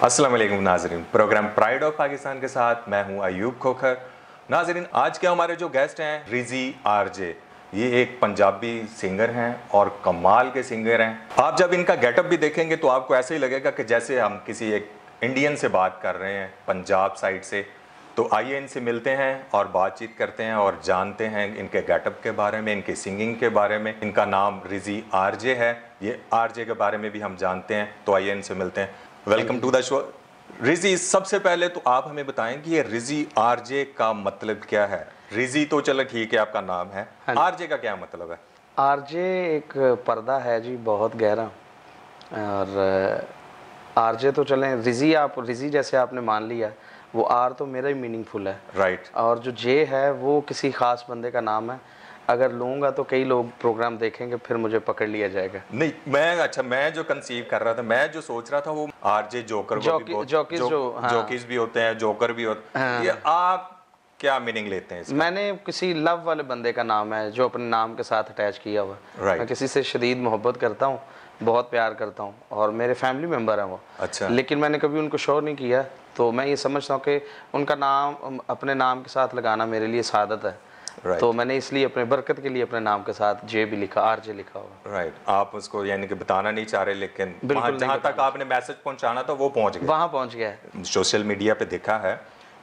अस्सलाम वालेकुम नाजरीन, प्रोग्राम प्राइड ऑफ पाकिस्तान के साथ मैं हूं अयूब खोखर। नाजरीन, आज के हमारे जो गेस्ट हैं रिजी आरजे, ये एक पंजाबी सिंगर हैं और कमाल के सिंगर हैं। आप जब इनका गेटअप भी देखेंगे तो आपको ऐसे ही लगेगा कि जैसे हम किसी एक इंडियन से बात कर रहे हैं पंजाब साइड से। तो आइए इनसे मिलते हैं और बातचीत करते हैं और जानते हैं इनके गेटअप के बारे में, इनकी सिंगिंग के बारे में। इनका नाम रिजी आरजे है, ये आरजे के बारे में भी हम जानते हैं। तो आइए इनसे मिलते हैं। Welcome to the show. Riji, सबसे पहले तो आप हमें बताएं कि ये रिजी आरजे का मतलब क्या है। रिजी तो चलो ठीक है, आपका नाम है, आरजे का क्या मतलब है? आरजे एक पर्दा है जी, बहुत गहरा। और आरजे तो चलें, रिजी आप रिजी जैसे आपने मान लिया, वो आर तो मेरा ही मीनिंगफुल है, राइट। और जो जे है वो किसी खास बंदे का नाम है। अगर लूँगा तो कई लोग प्रोग्राम देखेंगे, फिर मुझे पकड़ लिया जाएगा। नहीं, मैं जो कंसीव कर रहा था, मैं जो सोच रहा था वो आरजे जोकर जोकीज भी होते हैं, जोकर भी होते हैं। ये आप क्या मीनिंग लेते हैं इसका? मैंने किसी लव वाले बंदे का नाम है जो अपने नाम के साथ अटैच किया हुआ। मैं किसी से शदीद मोहब्बत करता हूँ, बहुत प्यार करता हूँ, और मेरे फैमिली मेम्बर हैं वो। अच्छा। लेकिन मैंने कभी उनको शो नहीं किया, तो मैं ये समझता हूँ कि उनका नाम अपने नाम के साथ लगाना मेरे लिए सादत है। तो मैंने इसलिए अपने बरकत के लिए अपने नाम के साथ जे भी लिखा, आरजे लिखा हुआ। राइट। आप उसको यानी कि बताना नहीं चाह रहे, लेकिन वहाँ जहाँ तक आपने मैसेज पहुँचाना था वो पहुँच गया, वहाँ पहुँच गया है। सोशल मीडिया पे देखा है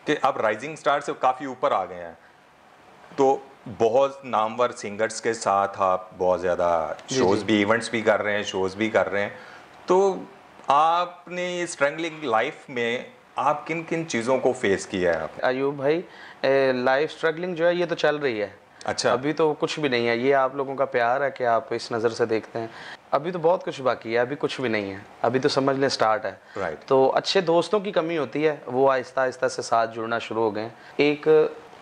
कि अब राइजिंग स्टार से काफ़ी ऊपर आ गए हैं, तो बहुत नामवर सिंगर्स के साथ आप बहुत ज़्यादा शोज़ भी, इवेंट्स भी कर रहे हैं, शोज़ भी कर रहे हैं। तो आपने स्ट्रगलिंग लाइफ में आप किन किन चीज़ों को फेस किया है आपने? अयूब भाई, लाइफ स्ट्रगलिंग जो है ये तो चल रही है। अच्छा। अभी तो कुछ भी नहीं है, ये आप लोगों का प्यार है कि आप इस नज़र से देखते हैं। अभी तो बहुत कुछ बाकी है, अभी कुछ भी नहीं है, अभी तो समझ लें स्टार्ट है। राइट। तो अच्छे दोस्तों की कमी होती है, वो आहिस्ता आहिस्ता से साथ जुड़ना शुरू हो गए। एक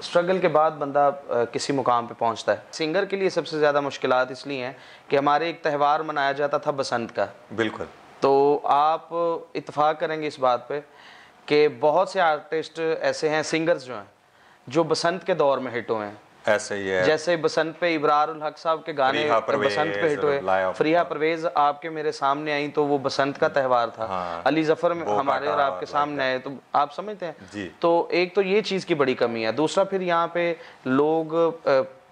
स्ट्रगल के बाद बंदा किसी मुकाम पे पहुंचता है। सिंगर के लिए सबसे ज़्यादा मुश्किलात इसलिए हैं कि हमारे एक त्यौहार मनाया जाता था बसंत का। बिल्कुल। तो आप इत्तेफाक करेंगे इस बात पे कि बहुत से आर्टिस्ट ऐसे हैं, सिंगर्स जो हैं, जो बसंत के दौर में हिट हुए हैं। ऐसे ही है। जैसे बसंत पे इब्रार उल हक साहब के गाने बसंत पे हिट हुए। फरीहा परवेज आपके मेरे सामने आई, तो वो बसंत का त्यौहार था। हाँ। अली जफर में हमारे और आपके सामने आए, तो आप समझते हैं जी। तो एक तो ये चीज़ की बड़ी कमी है। दूसरा, फिर यहाँ पे लोग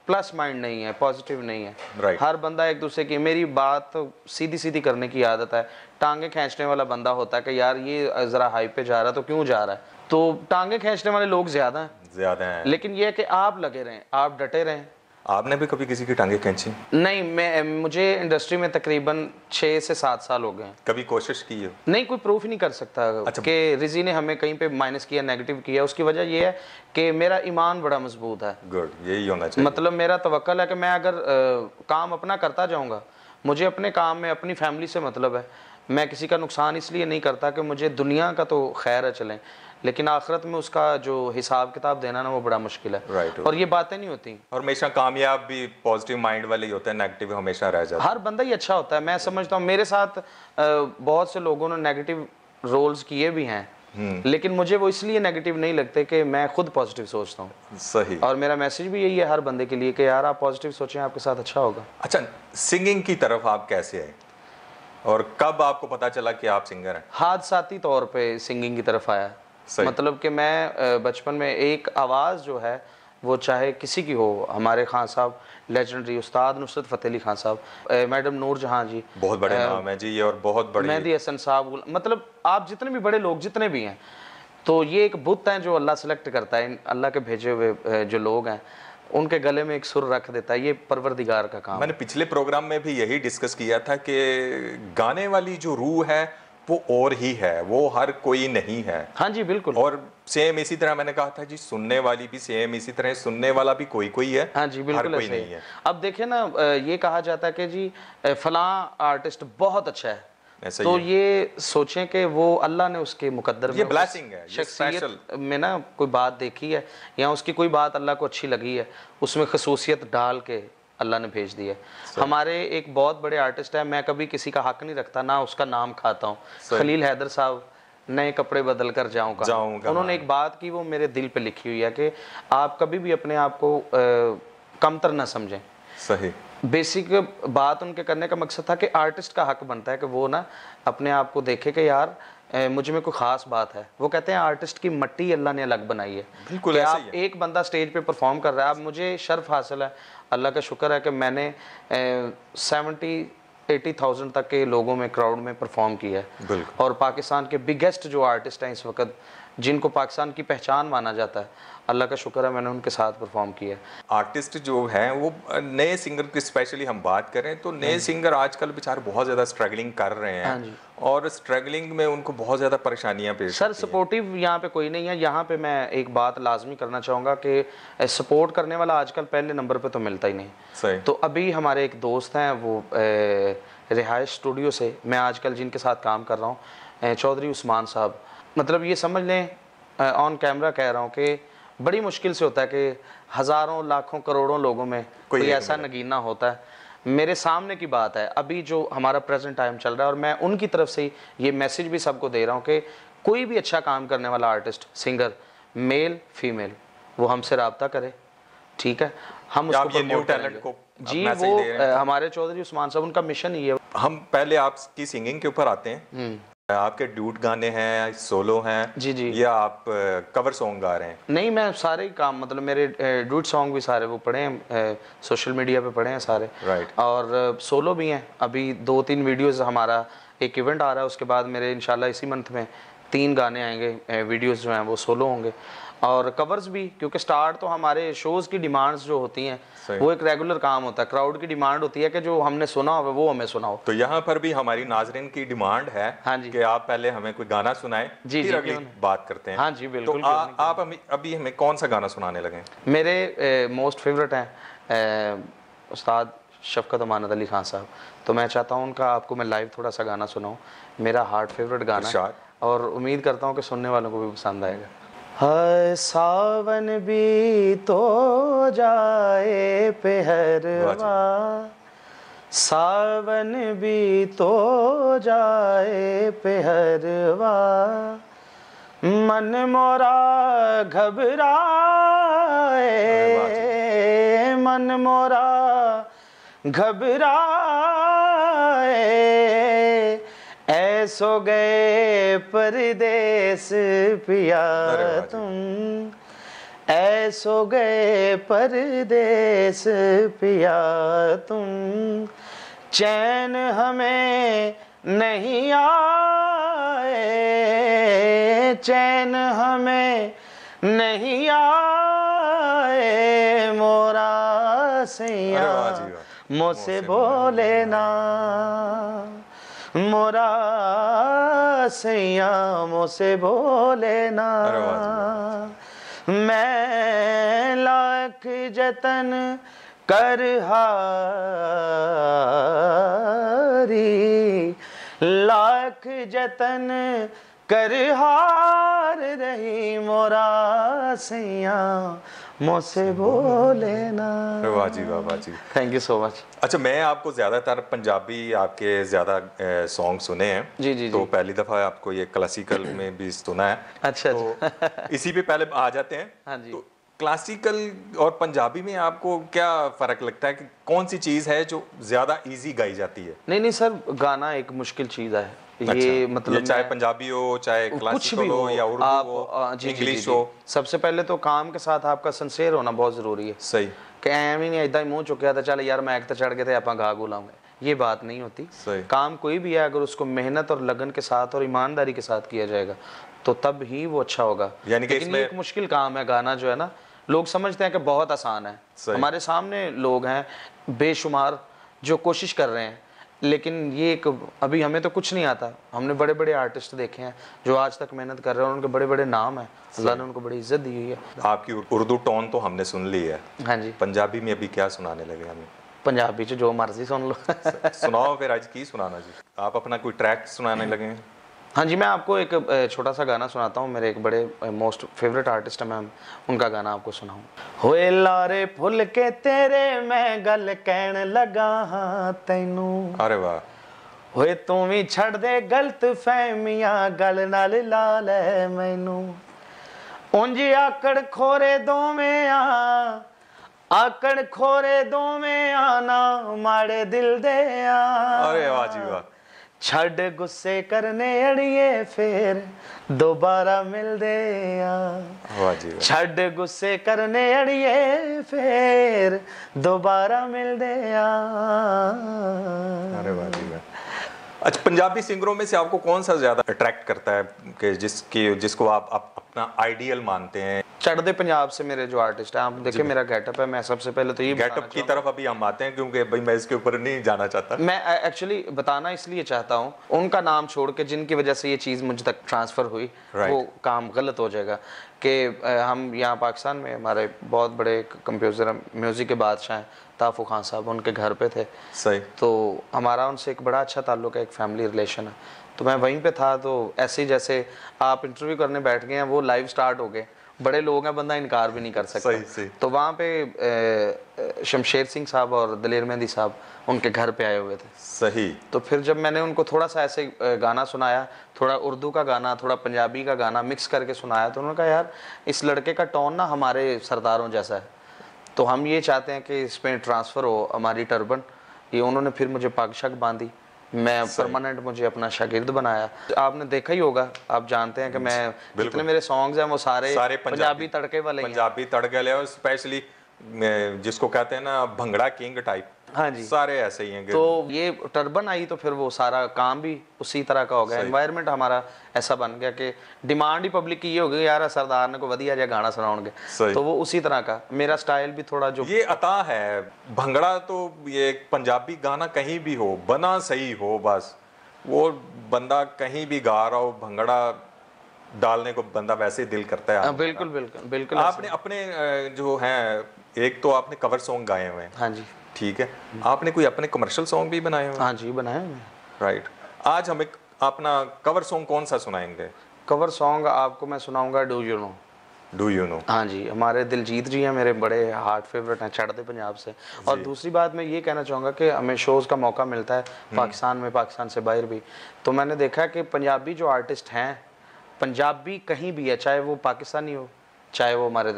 प्लस माइंड नहीं है, पॉजिटिव नहीं है। Right. हर बंदा एक दूसरे की, मेरी बात सीधी सीधी करने की आदत है। टांगे खींचने वाला बंदा होता है कि यार ये जरा हाई पे जा रहा है तो क्यों जा रहा है। तो टांगे खींचने वाले लोग ज्यादा हैं, लेकिन ये है कि आप लगे रहें, आप डटे रहें। आपने भी कभी किसी की टांगे खींची? नहीं, मुझे इंडस्ट्री में तकरीबन 6 से 7 साल हो गए हैं। कभी कोशिश की है? नहीं, कोई प्रूफ नहीं कर सकता। अच्छा। कि रिजी ने हमें कहीं पे माइनस किया, नेगेटिव किया। उसकी वजह यह है कि मेरा ईमान बड़ा मजबूत है। गुड, यही होना चाहिए। मतलब मेरा तवक्कल है कि मैं अगर काम अपना करता जाऊंगा, मुझे अपने काम में अपनी फैमिली से मतलब है। मैं किसी का नुकसान इसलिए नहीं करता कि मुझे दुनिया का तो खैर है चलें, लेकिन आखिरत में उसका जो हिसाब किताब देना ना, वो बड़ा मुश्किल है। राइट। और ये बातें नहीं होती। और हमेशा कामयाब भी पॉजिटिव माइंड वाले ही होते हैं, नेगेटिव हमेशा रह जाता है। हर बंदा ही अच्छा होता है, मैं समझता हूँ। मेरे साथ बहुत से लोगों ने नेगेटिव रोल्स किए भी हैं, लेकिन मुझे वो इसलिए नेगेटिव नहीं लगते कि मैं खुद पॉजिटिव सोचता हूँ। सही। और मेरा मैसेज भी यही है हर बंदे के लिए कि यार आप पॉजिटिव सोचें, आपके साथ अच्छा होगा। अच्छा, सिंगिंग की तरफ आप कैसे आए और कब आपको पता चला कि आप सिंगर हैं? हादसाती तौर पे सिंगिंग की तरफ आया। मतलब कि मैं बचपन में एक आवाज़ जो है वो चाहे किसी की हो, हमारे खान साहब लेजेंडरी उस्ताद नुसरत फ़तेह अली खान साहब, मैडम नूर जहाँ जी, बहुत बड़े नाम है जी ये, और बहुत बड़े मेहदी हसन साहब, मतलब आप जितने भी बड़े लोग जितने भी हैं, तो ये एक बुत है जो अल्लाह सेलेक्ट करता है। अल्लाह के भेजे हुए जो लोग हैं, उनके गले में एक सुर रख देता है। ये परवरदिगार का काम। मैंने पिछले प्रोग्राम में भी यही डिस्कस किया था कि गाने वाली जो रूह है वो और ही है, वो हर कोई नहीं है। हाँ जी, बिल्कुल। और सेम इसी तरह मैंने कहा था जी, सुनने वाली भी सेम इसी तरह, सुनने वाला भी कोई कोई है। हाँ जी, बिल्कुल, हर कोई नहीं है। अब देखिए ना, ये कहा जाता है कि जी फलां आर्टिस्ट बहुत अच्छा है, तो ये सोचें कि वो अल्लाह ने उसके मुकद्दर में, ये ब्लेसिंग है, शख्सियत में ना कोई बात देखी है, या उसकी कोई बात अल्लाह को अच्छी लगी है, उसमें खसूसियत डाल के अल्लाह ने भेज दी है। हमारे एक बहुत बड़े आर्टिस्ट है, मैं कभी किसी का हक नहीं रखता, ना उसका नाम खाता हूँ, खलील हैदर साहब, नए कपड़े बदल कर जाऊँगा। उन्होंने एक बात की, वो मेरे दिल पे लिखी हुई है कि आप कभी भी अपने आप को कमतर ना समझें। सही। बेसिक बात उनके करने का मकसद था कि आर्टिस्ट का हक बनता है कि वो ना अपने आप को देखे कि यार मुझ में कोई ख़ास बात है। वो कहते हैं आर्टिस्ट की मट्टी अल्लाह ने अलग बनाई है। बिल्कुल कि ऐसा आप ही है। एक बंदा स्टेज पे परफॉर्म कर रहा है, अब मुझे शर्फ हासिल है, अल्लाह का शुक्र है कि मैंने 70-80,000 तक के लोगों में, क्राउड में परफॉर्म किया है। बिल्कुल। और पाकिस्तान के बिगेस्ट जो आर्टिस्ट हैं इस वक्त, जिनको पाकिस्तान की पहचान माना जाता है, अल्लाह का शुक्र है मैंने उनके साथ परफॉर्म किया है। आर्टिस्ट जो हैं वो नए सिंगर की स्पेशली हम बात करें तो नए सिंगर आजकल बेचारे बहुत ज़्यादा स्ट्रगलिंग कर रहे हाँ हैं, जी। और स्ट्रगलिंग में उनको बहुत ज़्यादा परेशानियां पेश सर आती हैं। सपोर्टिव यहाँ पे कोई नहीं है। यहाँ पे मैं एक बात लाजमी करना चाहूँगा कि सपोर्ट करने वाला आजकल पहले नंबर पे तो मिलता ही नहीं। सही। तो अभी हमारे एक दोस्त हैं, वो रिहाइश स्टूडियो से मैं आजकल जिनके साथ काम कर रहा हूँ, चौधरी उस्मान साहब, मतलब ये समझ लें, ऑन कैमरा कह रहा हूँ कि बड़ी मुश्किल से होता है कि हज़ारों लाखों करोड़ों लोगों में कोई एक ऐसा मिले। नगीना होता है। मेरे सामने की बात है, अभी जो हमारा प्रेजेंट टाइम चल रहा है, और मैं उनकी तरफ से ये मैसेज भी सबको दे रहा हूँ कि कोई भी अच्छा काम करने वाला आर्टिस्ट, सिंगर, मेल फीमेल, वो हमसे रब्ता करे, ठीक है, हम या उसको आप ये न्यू प्रमोट टैलेंट करेंगे। को जी, मैसेज वो दे रहे हैं। हमारे चौधरी उस्मान साहब, उनका मिशन ये है। हम पहले आपकी सिंगिंग के ऊपर आते हैं। आपके ड्यूट गाने हैं, सोलो हैं, जी जी। या आप कवर सॉन्ग गा रहे हैं? नहीं, मैं सारे ही काम, मतलब मेरे डूड सॉन्ग भी सारे वो पढ़े हैं, सोशल मीडिया पे पढ़े हैं सारे। राइट। और सोलो भी हैं। अभी 2-3 वीडियोस, हमारा एक इवेंट आ रहा है, उसके बाद मेरे इंशाल्लाह इसी मंथ में 3 गाने आएंगे, वीडियोस जो हैं वो सोलो होंगे। और कवर्स भी, क्योंकि स्टार्ट तो हमारे शोज़ की डिमांड्स जो होती हैं सही। वो एक रेगुलर काम होता है। क्राउड की डिमांड होती है कि जो हमने सुना हो वो हमें सुनाओ। तो यहाँ पर भी हमारी नाजरीन की डिमांड है हाँ जी। कि आप पहले हमें कोई गाना सुनाएं, जी फिर जी, अगली क्यों नहीं। बात करते हैं। हाँ जी, बिल्कुल, तो क्यों नहीं, क्यों आप अभी हमें कौन सा गाना सुनाने लगे? मेरे मोस्ट फेवरेट हैं उस्ताद शफ़क़त अमानत अली खान साहब। तो मैं चाहता हूँ उनका आपको मैं लाइव थोड़ा सा गाना सुनाऊँ। मेरा हार्ट फेवरेट गाना है, इरशाद। और उम्मीद करता हूँ कि सुनने वालों को भी पसंद आएगा। हाय सावन भी तो जाए पेहरवा, सावन भी तो जाए पेहरवा, मन मोरा घबराए, मन मोरा घबराए, ऐसो गए परदेस पिया तुम, ऐसो गए परदेस पिया तुम, चैन हमें नहीं आए, चैन हमें नहीं आए, मोरा सैया मुझसे बोले ना, मोरा सैया मुझसे बोले ना, मैं लाख जतन कर हारी, लाख जतन कर हार रही, मोरा सैया मुझसे बोले ना। वाह जी वाह, वाह जी। Thank you so much. अच्छा, मैं आपको ज़्यादातर पंजाबी आपके ज़्यादा सॉन्ग सुने हैं। जी जी तो जी। पहली दफ़ा आपको ये क्लासिकल में भी सुना है। अच्छा तो इसी पे पहले आ जाते हैं। हाँ जी। तो क्लासिकल और पंजाबी में आपको क्या फ़र्क लगता है कि कौन सी चीज़ है जो ज़्यादा इजी गाई जाती है? नहीं नहीं सर, गाना एक मुश्किल चीज़ है। अच्छा, ये मतलब ये चाहे पंजाबी हो, चाहे कुछ क्लासिकल भी हो, या उर्दू आप हो, जी जी जी इंग्लिश जी। हो। सबसे पहले तो काम के साथ आपका सिंसेयर होना बहुत ज़रूरी है। सही। कि एवं नहीं इदा ही मुँह चुकया था चल यार मैक तो चढ़ गए थे आप गा गू लाऊंगे, ये बात नहीं होती। सही। काम कोई भी है, अगर उसको मेहनत और लगन के साथ और ईमानदारी के साथ किया जाएगा तो तब ही वो अच्छा होगा। यानी कि लेकिन इसमें ये एक मुश्किल काम है गाना जो है ना, लोग समझते हैं कि बहुत आसान है। हमारे सामने लोग हैं बेशुमार जो कोशिश कर रहे हैं, लेकिन ये एक अभी हमें तो कुछ नहीं आता। हमने बड़े बड़े आर्टिस्ट देखे हैं जो आज तक मेहनत कर रहे हैं और उनके बड़े बड़े नाम हैं, अल्लाह ने उनको बड़ी इज्जत दी हुई है। आपकी उर्दू टोन तो हमने सुन ली है। हाँ जी। पंजाबी में अभी क्या सुनाने लगे हमें? पंजाबी च जो मर्जी सुन लो। सुनाओ फिर, आज की सुनाना जी। आप अपना कोई ट्रैक सुनाने लगे हैं? हाँ जी, मैं आपको एक छोटा सा गाना सुनाता हूँ। मेरे एक बड़े मोस्ट फेवरेट आर्टिस्ट है, मैं उनका गाना आपको सुनाऊँ। होए लारे फुल के तेरे मैं गल कहन लगा हाँ तैनू, अरे वाह। होए तू भी छड़ दे गलत फहमियां गल नाल ला ले मैनू, उंज आकड़ खोरे दोवें आ, आकड़ खोरे दोवें आना माड़े दिल दे आ, अरे वाह जी वाह। छड़ गुस्से करने अड़िए फिर दोबारा मिल दे आ। वाह जी वाह। छड़ गुस्से करने अड़िए फिर दोबारा मिल दे आ। अरे वाह जी वाह। अच्छा, पंजाबी सिंगरों में से आपको कौन सा ज्यादा अट्रैक्ट करता है कि जिसको आप अपना आइडियल मानते हैं? चढ़दे पंजाब से मेरे जो आर्टिस्ट हैं, आप देखिए मेरा गेटअप है, मैं सबसे पहले तो ये गेटअप की तरफ अभी हम आते हैं क्योंकि भाई मैं इसके ऊपर नहीं जाना चाहता। मैं एक्चुअली बताना इसलिए चाहता हूँ, उनका नाम छोड़ के जिनकी वजह से ये चीज़ मुझ तक ट्रांसफ़र हुई, वो काम गलत हो जाएगा। कि हम यहाँ पाकिस्तान में हमारे बहुत बड़े कंपोज़र म्यूज़िक के बादशाह हैं ताफ़ू खान साहब, उनके घर पे थे। सही। तो हमारा उनसे एक बड़ा अच्छा ताल्लुक है, एक फैमिली रिलेशन है। तो मैं वहीं पे था, तो ऐसे ही जैसे आप इंटरव्यू करने बैठ गए हैं, वो लाइव स्टार्ट हो गए। बड़े लोग हैं, बंदा इनकार भी नहीं कर सकता। सही। तो वहाँ पे शमशेर सिंह साहब और दलेर मेहंदी साहब उनके घर पे आए हुए थे। सही। तो फिर जब मैंने उनको थोड़ा सा ऐसे गाना सुनाया, थोड़ा उर्दू का गाना, थोड़ा पंजाबी का गाना मिक्स करके सुनाया, तो उन्होंने कहा यार इस लड़के का टोन ना हमारे सरदारों जैसा है, तो हम ये चाहते हैं कि इसमें ट्रांसफ़र हो हमारी टर्बन। ये उन्होंने फिर मुझे पग शग बांधी, मैं परमानेंट मुझे अपना शागिर्द बनाया। आपने देखा ही होगा, आप जानते हैं कि मैं जितने मेरे सॉन्ग्स हैं वो सारे पंजाबी तड़के वाले हैं। पंजाबी तड़के वाले, और स्पेशली जिसको कहते हैं ना भंगड़ा किंग टाइप, हाँ जी, सारे ऐसे ही हैं। तो ये टर्बन आई तो फिर वो सारा काम भी उसी तरह का हो गया। एनवायरनमेंट हमारा ऐसा बन गया कि डिमांड ही पब्लिक की ये हो गई यार सरदार ने को वधिया जा गाना सुनाओगे, तो वो उसी तरह का मेरा स्टाइल भी थोड़ा जो ये अता है। भंगड़ा तो ये पंजाबी गाना कहीं भी हो, बना सही हो, बस वो बंदा कहीं भी गा रहा हो, भंगड़ा डालने को बंदा वैसे ही दिल करता है। बिल्कुल बिल्कुल बिल्कुल। आपने अपने जो हैं, एक तो आपने कवर सॉन्ग गाए हुए हैं, हाँ जी, ठीक है, आपने कोई अपने कमर्शियल सॉन्ग भी बनाए हुए हैं? हाँ जी, बनाए हैं। राइट। आज हम एक अपना कवर सॉन्ग कौन सा सुनाएंगे? कवर सॉन्ग आपको मैं सुनाऊंगा do you know. Do you no, हाँ जी, हमारे दिलजीत जी हैं, मेरे बड़े हार्ट फेवरेट हैं, चढ़ते पंजाब से। और दूसरी बात मैं ये कहना चाहूँगा कि हमें शोज़ का मौका मिलता है पाकिस्तान में, पाकिस्तान से बाहर भी। तो मैंने देखा कि पंजाबी जो आर्टिस्ट हैं, पंजाबी कहीं भी है, चाहे वो पाकिस्तानी हो, चाहे वो हमारे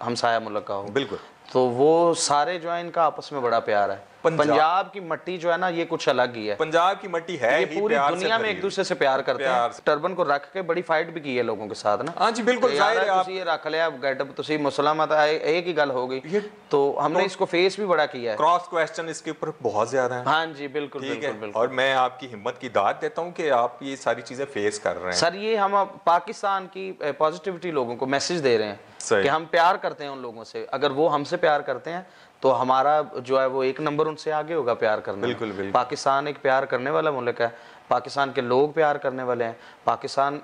हमसाया मुल्क का हो, बिल्कुल, तो वो सारे जो है इनका आपस में बड़ा प्यार है। पंजाब की मट्टी जो है ना, ये कुछ अलग ही है। पंजाब की मट्टी है, ये पूरी दुनिया में एक दूसरे से प्यार करते हैं। टर्बन को रख के बड़ी फाइट भी की है लोगों के साथ ना। हाँ जी, बिल्कुल जाहिर है। आप ये रख लिया गेटअप, तुसी मुसलमान एक ही गल हो गई, तो हमने इसको फेस भी बड़ा किया है। क्रॉस क्वेश्चन इसके ऊपर बहुत ज्यादा है। हाँ जी, बिल्कुल बिल्कुल। और मैं आपकी हिम्मत की दाद देता हूँ कि आप ये सारी चीजें फेस कर रहे हैं। सर ये हम पाकिस्तान की पॉजिटिविटी लोगों को मैसेज दे रहे हैं कि हम प्यार करते हैं उन लोगों से। अगर वो हमसे प्यार करते हैं तो हमारा जो है वो एक नंबर उनसे आगे होगा प्यार करने में। बिल्कुल बिल्कुल। पाकिस्तान एक प्यार करने वाला मुल्क है, पाकिस्तान के लोग प्यार करने वाले हैं, पाकिस्तान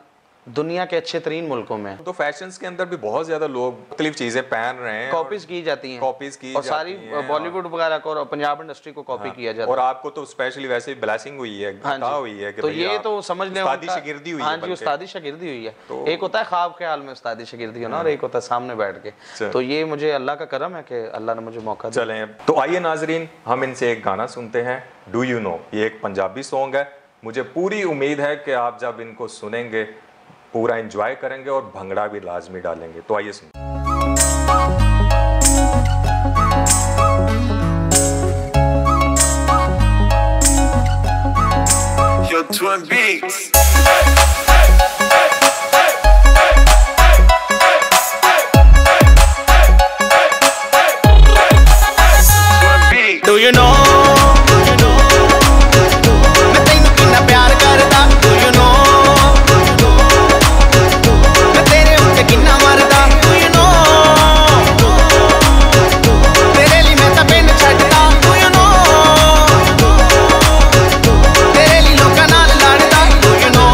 दुनिया के अच्छे तरीन मुल्कों में। तो फैशंस के अंदर भी बहुत ज्यादा लोग मुख्तलिफ चीजें पहन रहे हैं, कॉपीज की जाती हैं, कॉपीज की और सारी बॉलीवुड वगैरह को और पंजाब इंडस्ट्री को कॉपी किया जाता है। और आपको तो स्पेशली वैसे ब्लेसिंग हुई है, अता हुई है कि तो ये तो समझ लें उस्तादी शागिर्दी हुई है। हाँ जी, उस्तादी शागिर्दी हुई है। एक होता है ख्वाब ख्याल में उस्तादी शागिर्दी होना, और एक होता है सामने बैठ के। तो ये मुझे अल्लाह का करम है कि अल्लाह ने मुझे मौका दिया। चलें, तो आइए नाजरीन, हम इनसे एक गाना सुनते हैं, डू यू नो। ये एक पंजाबी सॉन्ग है। मुझे पूरी उम्मीद है कि आप जब इनको सुनेंगे पूरा एंजॉय करेंगे और भंगड़ा भी लाजमी डालेंगे। तो आइए सुनिए। Your Twin Beats. Do you know? मैं तेनू कितना प्यार करदा। Do you know? मैं तेरे उत्ते कितना मरदा। Do you know? तेरे लिए मैं तां पिंड छड्डदा। Do you know? तेरे लिए लोकां नाल लड़दा। Do you know?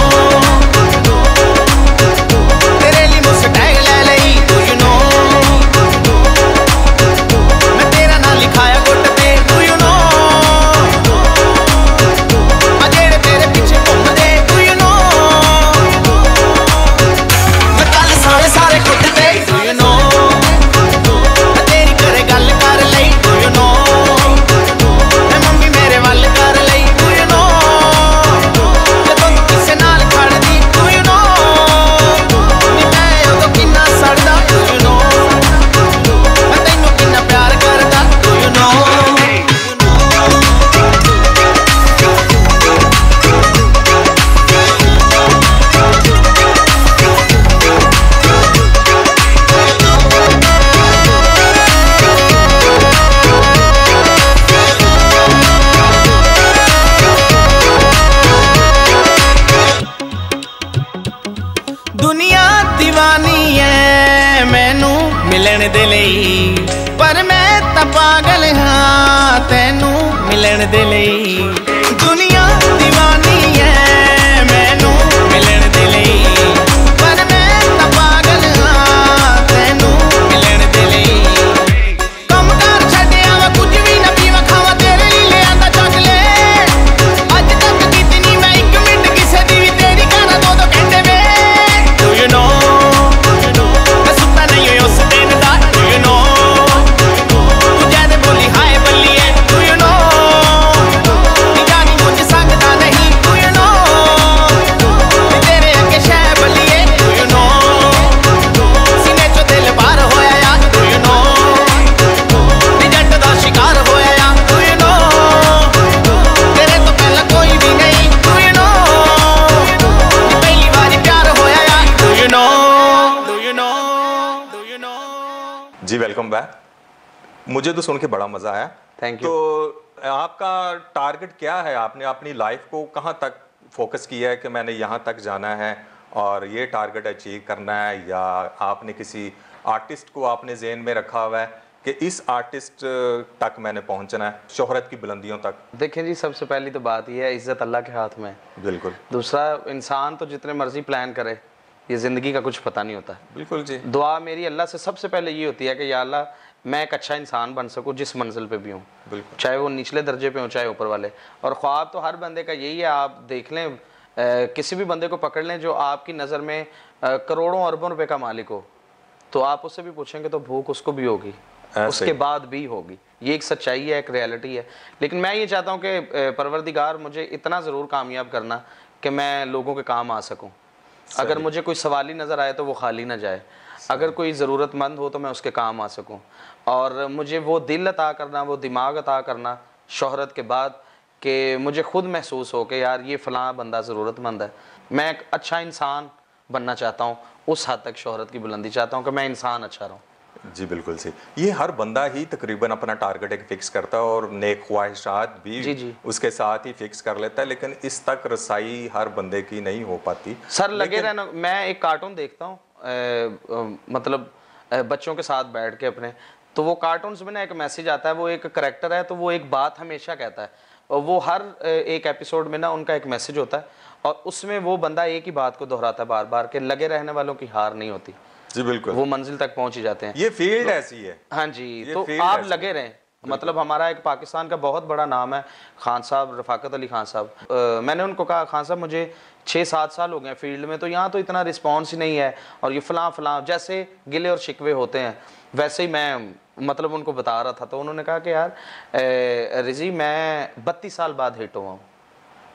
मिलन दे लई पर मैं तां पागल हां तैनू मिलन दे लई दुनिया दीवानी है मैनू मिलन दे लई पर मैं तां पागल हां तैनू मिलन दे लई कम कर छड्डिया वा कुछ भी ना पीवा खावा तेरे लिए ले आंदा चॉकलेट अज तक कितनी मैं 1 मिनट किसे दी भी तेरी गाना 2 घंटे में डू यू नो मैं सुता नहीं हूं उस दिन दा डू यू नो तू जाने बोली हाय बल्लिए डू यू नो नी जानी मुझे संगदा नहीं डू यू नो नी तेरे अगे शह बल्लिए डू यू नो सीने चो दिल बाहर होया यार डू यू नो नी जट दा शिकार होया यार डू यू नो तेरे तो पहला कोई भी नहीं डू यू नो नी पहली बारी प्यार होया यार do you know do you know do you know जी वेलकम बैक। मुझे तो सुन के बड़ा मजा आया। Thank you. तो आपका टारगेट क्या है? आपने अपनी लाइफ को कहाँ तक फोकस किया है कि मैंने यहाँ तक जाना है और ये टारगेट अचीव करना है, या आपने किसी आर्टिस्ट को आपने जेहन में रखा हुआ है कि इस आर्टिस्ट तक मैंने पहुँचना है, शोहरत की बुलंदियों तक? देखें जी, सबसे पहली तो बात यह है, इज्जत अल्लाह के हाथ में है। बिल्कुल। दूसरा, इंसान तो जितने मर्जी प्लान करे, ये ज़िंदगी का कुछ पता नहीं होता। बिल्कुल जी। दुआ मेरी अल्लाह से सबसे पहले ये होती है कि या अल्लाह मैं एक अच्छा इंसान बन सकूं जिस मंजिल पे भी हूँ, बिल्कुल, चाहे वो निचले दर्जे पे हो चाहे ऊपर वाले। और ख्वाब तो हर बंदे का यही है। आप देख लें, किसी भी बंदे को पकड़ लें जो आपकी नज़र में करोड़ों अरबों रुपए का मालिक हो, तो आप उससे भी पूछेंगे तो भूख उसको भी होगी, उसके बाद भी होगी। ये एक सच्चाई है, एक रियलिटी है। लेकिन मैं ये चाहता हूँ कि परवरदिगार मुझे इतना ज़रूर कामयाब करना कि मैं लोगों के काम आ सकूँ। अगर मुझे कोई सवाली नज़र आए तो वो खाली ना जाए, अगर कोई ज़रूरतमंद हो तो मैं उसके काम आ सकूं। और मुझे वो दिल अता करना, वो दिमाग अता करना शोहरत के बाद, कि मुझे खुद महसूस हो कि यार ये फ़लाँ बंदा ज़रूरतमंद है। मैं एक अच्छा इंसान बनना चाहता हूँ, उस हद तक शोहरत की बुलंदी चाहता हूँ कि मैं इंसान अच्छा रहूँ। जी बिल्कुल सही। ये हर बंदा ही तकरीबन अपना टारगेट एक फिक्स करता है और नेक ख्वाहिशात भी जी। उसके साथ ही फिक्स कर लेता है, लेकिन इस तक रसाई हर बंदे की नहीं हो पाती। सर लगे रहना। मैं एक कार्टून देखता हूँ, मतलब बच्चों के साथ बैठ के अपने, तो वो कार्टून्स में ना एक मैसेज आता है, वो एक करेक्टर है तो वो एक बात हमेशा कहता है, और वो हर एक एपिसोड में ना उनका एक मैसेज होता है, और उसमें वो बंदा एक ही बात को दोहराता है बार बार, कि लगे रहने वालों की हार नहीं होती। जी बिल्कुल, वो मंजिल तक पहुंच ही जाते हैं। ये फील्ड ऐसी है। हाँ जी, तो आप लगे रहें। मतलब हमारा एक पाकिस्तान का बहुत बड़ा नाम है खान साहब, रफाकत अली खान साहब। मैंने उनको कहा, खान साहब मुझे 6-7 साल हो गए फील्ड में, तो यहाँ तो इतना रिस्पॉन्स ही नहीं है, और ये फ़लाँ जैसे गिले और शिकवे होते हैं वैसे ही मैं मतलब उनको बता रहा था। तो उन्होंने कहा कि यार रिजी, मैं 32 साल बाद हिट हुआ हूँ।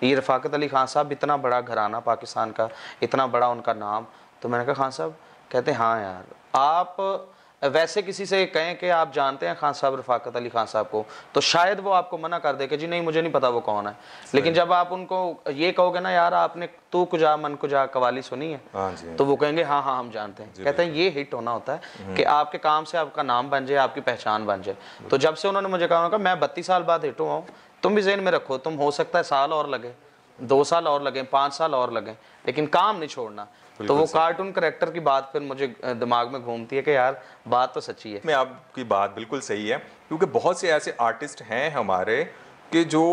ये रफाकत अली खान साहब, इतना बड़ा घराना पाकिस्तान का, इतना बड़ा उनका नाम। तो मैंने कहा खान साहब, कहते हाँ यार, आप वैसे किसी से कहें कि आप जानते हैं खान साहब, रफाकत अली खान साहब को, तो शायद वो आपको मना कर दे कि जी नहीं, मुझे नहीं पता वो कौन है। लेकिन जब आप उनको ये कहोगे ना, यार आपने तू कुजा मन कुजा कवाली सुनी है, तो वो कहेंगे हाँ हाँ हम जानते हैं। कहते हैं ये हिट होना होता है कि आपके काम से आपका नाम बन जाए, आपकी पहचान बन जाए। तो जब से उन्होंने मुझे कहा मैं 32 साल बाद हिट हुआ हूँ, तुम भी जेहन में रखो, तुम हो सकता है साल और लगे, 2 साल और लगे, 5 साल और लगे, लेकिन काम नहीं छोड़ना। तो वो कार्टून कैरेक्टर की बात फिर मुझे दिमाग में घूमती है कि यार बात तो सच्ची है। मैं आपकी बात बिल्कुल सही है, क्योंकि बहुत से ऐसे आर्टिस्ट हैं हमारे कि जो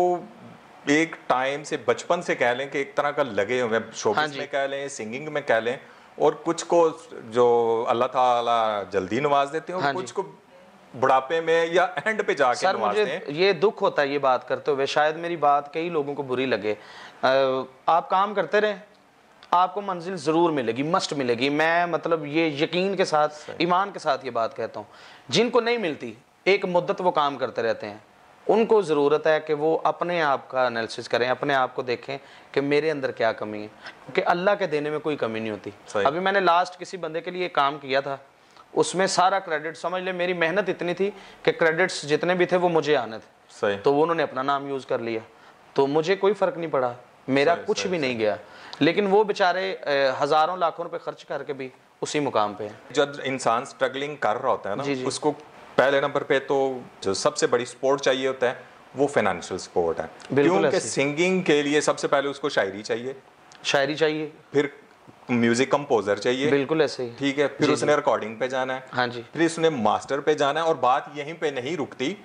एक टाइम से, बचपन से कह लें कि एक तरह का लगे हुए, शोबिज़ में कह लें, सिंगिंग में कह लें, और कुछ को जो अल्लाह ताला जल्दी नवाज देते हैं और कुछ को बुढ़ापे में या एंड पे जाके नवाजते हैं। मुझे ये दुख होता है ये बात करते हुए, शायद मेरी बात कई लोगों को बुरी लगे। आप काम करते रहें, आपको मंजिल ज़रूर मिलेगी, मस्ट मिलेगी। मैं मतलब ये यकीन के साथ, ईमान के साथ ये बात कहता हूँ। जिनको नहीं मिलती, एक मुद्दत वो काम करते रहते हैं, उनको ज़रूरत है कि वो अपने आप का एनालिसिस करें, अपने आप को देखें कि मेरे अंदर क्या कमी है, क्योंकि अल्लाह के देने में कोई कमी नहीं होती। अभी मैंने लास्ट किसी बंदे के लिए काम किया था, उसमें सारा क्रेडिट, समझ ले मेरी मेहनत इतनी थी कि क्रेडिट्स जितने भी थे वो मुझे आने थे, तो वो उन्होंने अपना नाम यूज़ कर लिया, तो मुझे कोई फ़र्क नहीं पड़ा, मेरा कुछ भी नहीं गया। लेकिन वो बेचारे हज़ारों लाखों रुपए खर्च करके भी उसी मुकाम पे हैं। जब इंसान स्ट्रगलिंग कर रहा होता है ना, उसको पहले नंबर पे तो जो सबसे बड़ी सपोर्ट चाहिए होता है वो फाइनेंशियल सपोर्ट है, क्योंकि सिंगिंग के लिए सबसे पहले उसको शायरी चाहिए, शायरी चाहिए, फिर म्यूजिक कंपोजर चाहिए, बिल्कुल ऐसे ही। ठीक है, फिर उसने रिकॉर्डिंग पे जाना है, हाँ जी, फिर उसने मास्टर पे जाना है, और बात यहीं पे नहीं रुकती,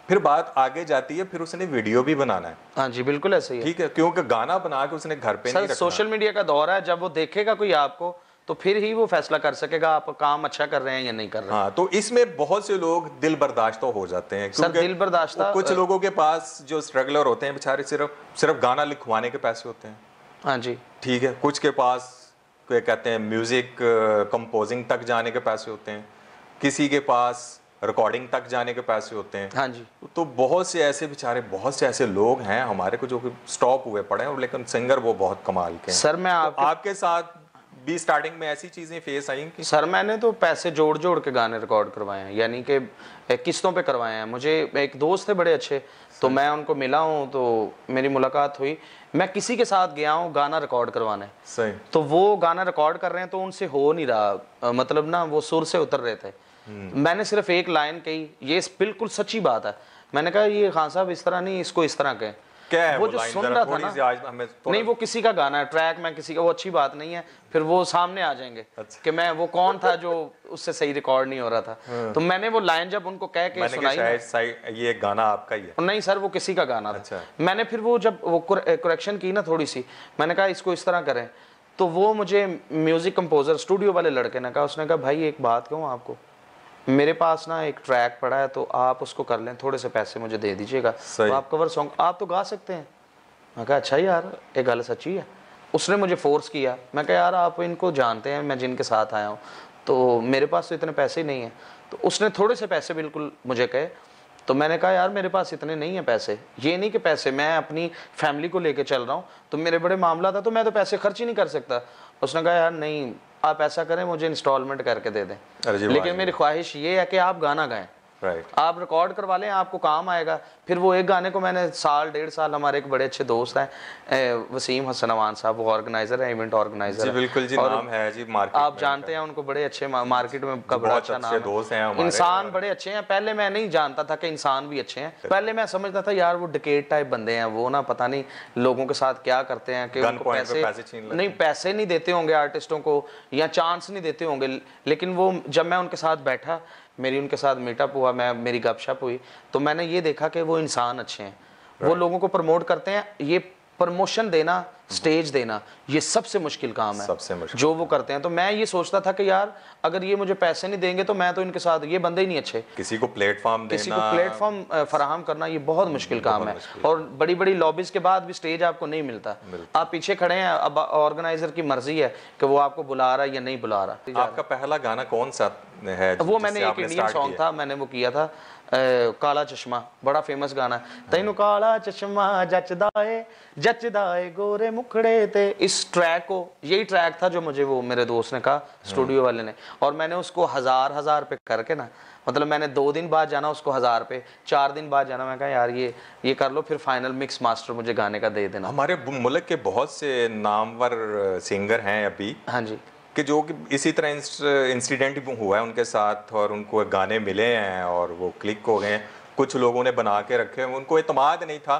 फिर बात आगे जाती है, फिर उसने वीडियो भी बनाना है। हाँ जी, बिल्कुल ऐसे ही है। ठीक है, क्योंकि गाना बना के उसने घर पे नहीं सर रखना। सोशल मीडिया का दौर है, जब वो देखेगा कोई आपको तो फिर ही वो फैसला कर सकेगा आप काम अच्छा कर रहे हैं या नहीं कर रहे हैं। हाँ, तो इसमें बहुत से लोग दिल बर्दाश्त हो जाते हैं, सर दिल बर्दाश्त कुछ लोगों के पास जो स्ट्रगलर होते हैं बेचारे सिर्फ गाना लिखवाने के पैसे होते हैं। हाँ जी, ठीक है, कुछ के पास क्या कहते हैं म्यूजिक कंपोजिंग तक जाने के पैसे होते हैं, किसी के पास रिकॉर्डिंग तक जाने के पैसे होते हैं। हाँ जी, तो बहुत से ऐसे बेचारे, बहुत से ऐसे लोग हैं हमारे को जो कि स्टॉप हुए पड़े हैं, लेकिन सिंगर वो बहुत कमाल के हैं। सर मैं तो आपके साथ भी स्टार्टिंग में ऐसी चीजें फेस आई कि सर मैंने तो पैसे जोड़ जोड़ के गाने रिकॉर्ड करवाए हैं, यानी कि किस्तों पे करवाए हैं। मुझे एक दोस्त थे बड़े अच्छे, तो मैं उनको मिला हूँ, तो मेरी मुलाकात हुई, मैं किसी के साथ गया हूँ गाना रिकॉर्ड करवाने, सही, तो वो गाना रिकॉर्ड कर रहे हैं तो उनसे हो नहीं रहा, मतलब ना वो सुर से उतर रहे थे। मैंने सिर्फ एक लाइन कही, ये बिल्कुल सच्ची बात है, मैंने कहा ये खान साहब इस तरह नहीं, इसको इस तरह कहें। क्या है वो जो सुन रहा था ना, नहीं वो किसी का गाना है, ट्रैक में किसी का, वो अच्छी बात नहीं है, फिर वो सामने आ जाएंगे कि मैं वो कौन था जो उससे सही रिकॉर्ड नहीं हो रहा था। तो मैंने वो लाइन जब उनको कह के सुनाई, ये गाना आपका ही है? नहीं सर, वो किसी का गाना था। अच्छा। मैंने फिर वो जब वो करेक्शन की ना थोड़ी सी, मैंने कहा इसको इस तरह करें, तो वो मुझे म्यूजिक कंपोजर स्टूडियो वाले लड़के ने कहा, उसने कहा भाई एक बात कहूँ आपको, मेरे पास ना एक ट्रैक पड़ा है, तो आप उसको कर लें, थोड़े से पैसे मुझे दे दीजिएगा, तो आप कवर सॉन्ग आप तो गा सकते हैं। मैं कहा अच्छा यार, ये गल सच्ची है। उसने मुझे फोर्स किया, मैं कहा यार आप इनको जानते हैं, मैं जिनके साथ आया हूँ, तो मेरे पास तो इतने पैसे नहीं हैं। तो उसने थोड़े से पैसे बिल्कुल मुझे कहे, तो मैंने कहा यार मेरे पास इतने नहीं है पैसे, ये नहीं कि पैसे, मैं अपनी फैमिली को लेके चल रहा हूँ, तो मेरे बड़े मामला था, तो मैं तो पैसे खर्च ही नहीं कर सकता। उसने कहा यार नहीं, आप ऐसा करें, मुझे इंस्टॉलमेंट करके दे दें, लेकिन मेरी ख्वाहिश ये है कि आप गाना गाएं, आप रिकॉर्ड करवा लें, आपको काम आएगा। फिर वो एक गाने को मैंने साल डेढ़ साल, हमारे एक बड़े अच्छे दोस्त हैं वसीम हसन अवान साहब, वो ऑर्गेनाइजर है, इवेंट ऑर्गेनाइजर जी, बिल्कुल जी, नाम है जी, मार्केट आप जानते हैं उनको, बड़े अच्छे मार्केट में का बड़ा अच्छा नाम है, इंसान बड़े अच्छे हैं। पहले मैं नहीं जानता था कि इंसान भी अच्छे हैं, पहले मैं समझता था यार वो डिकेट टाइप बंदे हैं, वो ना पता नहीं लोगों के साथ क्या करते हैं, कि उनको पैसे नहीं देते होंगे आर्टिस्टों को, या चांस नहीं देते होंगे। लेकिन वो जब मैं उनके साथ बैठा, मेरी उनके साथ मीटअप हुआ, मेरी गपशप हुई, तो मैंने ये देखा कि वो इंसान अच्छे हैं, वो लोगों को प्रमोट करते हैं। ये प्रमोशन देना, स्टेज देना, ये सबसे मुश्किल काम है, सबसे मुश्किल जो वो करते हैं। तो मैं ये सोचता था कि यार अगर ये मुझे पैसे नहीं देंगे तो मैं तो इनके साथ, ये बंदे ही नहीं अच्छे। किसी को प्लेटफॉर्म फराहम करना ये बहुत मुश्किल काम है, और बड़ी बड़ी लॉबीज के बाद भी स्टेज आपको नहीं मिलता। आप पीछे खड़े हैं, अब ऑर्गेनाइजर की मर्जी है कि वो आपको बुला रहा है या नहीं बुला रहा। आपका पहला गाना कौन सा है? वो मैंने एक इंडियन सॉन्ग था, मैंने वो किया था, काला चश्मा, बड़ा फेमस गाना है। तैनू काला चश्मा जचदा है गोरे मुखड़े ते। इस ट्रैक को, यही ट्रैक था जो मुझे वो मेरे दोस्त ने कहा, स्टूडियो वाले ने, और मैंने उसको हजार पे करके ना, मतलब मैंने 2 दिन बाद जाना उसको 1000 पे, 4 दिन बाद जाना, मैं कहा यार ये कर लो, फिर फाइनल मिक्स मास्टर मुझे गाने का दे देना। हमारे मुल्क के बहुत से नामवर सिंगर हैं अभी, हाँ जी, कि जो कि इसी तरह इंसिडेंट हुआ है उनके साथ, और उनको गाने मिले हैं और वो क्लिक हो गए हैं, कुछ लोगों ने बना के रखे हैं, उनको एतमाद नहीं था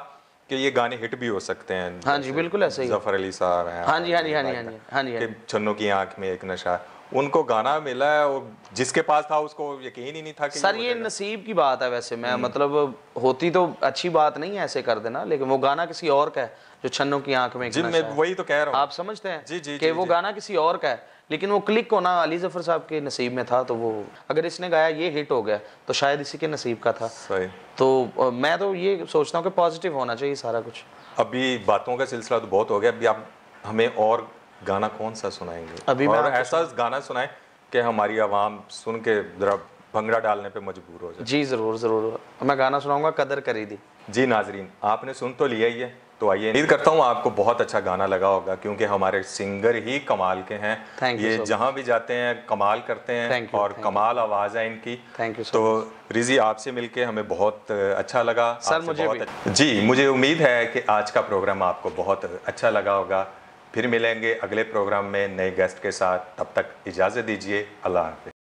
कि ये गाने हिट भी हो सकते हैं। हाँ जी, बिल्कुल ऐसे ही। जफर अली साहब हैं, हाँ जी, हाँ जी, हाँ जी, हाँ जी, हाँ जी, छन्नों की आंख में एक नशा, उनको गाना मिला है, और जिसके पास था उसको यकीन ही नहीं था कि सर ये नसीब की बात है। वैसे मैं मतलब होती तो अच्छी बात नहीं है ऐसे कर देना, लेकिन वो गाना किसी और का है, जो छन्नों की आंख में, जी मैं वही तो कह रहा हूँ, आप समझते हैं जी जी कि वो गाना किसी और का है, लेकिन वो क्लिक होना अली जफर साहब के नसीब में था, तो वो अगर इसने गाया ये हिट हो गया तो शायद इसी के नसीब का था। सही। तो मैं तो ये सोचता हूँ कि पॉजिटिव होना चाहिए सारा कुछ। अभी बातों का सिलसिला तो बहुत हो गया, अभी आप हमें और गाना कौन सा सुनाएंगे? अभी और ऐसा गाना सुनाएं कि हमारी आवाम सुन के जरा भंगड़ा डालने पे मजबूर हो जाए। जी जरूर जरूर, मैं गाना सुनाऊंगा कदर करी दी। जी नाजरीन, आपने सुन तो लिया ही है, तो आइए, उम्मीद करता हूँ आपको बहुत अच्छा गाना लगा होगा, क्योंकि हमारे सिंगर ही कमाल के हैं। ये जहाँ भी जाते हैं कमाल करते हैं, और कमाल आवाज़ है इनकी। तो रिजी, आपसे मिलके हमें बहुत अच्छा लगा सर, मुझे जी, मुझे उम्मीद है कि आज का प्रोग्राम आपको बहुत अच्छा लगा होगा। फिर मिलेंगे अगले प्रोग्राम में नए गेस्ट के साथ, तब तक इजाज़त दीजिए, अल्लाह हाफ़िज़।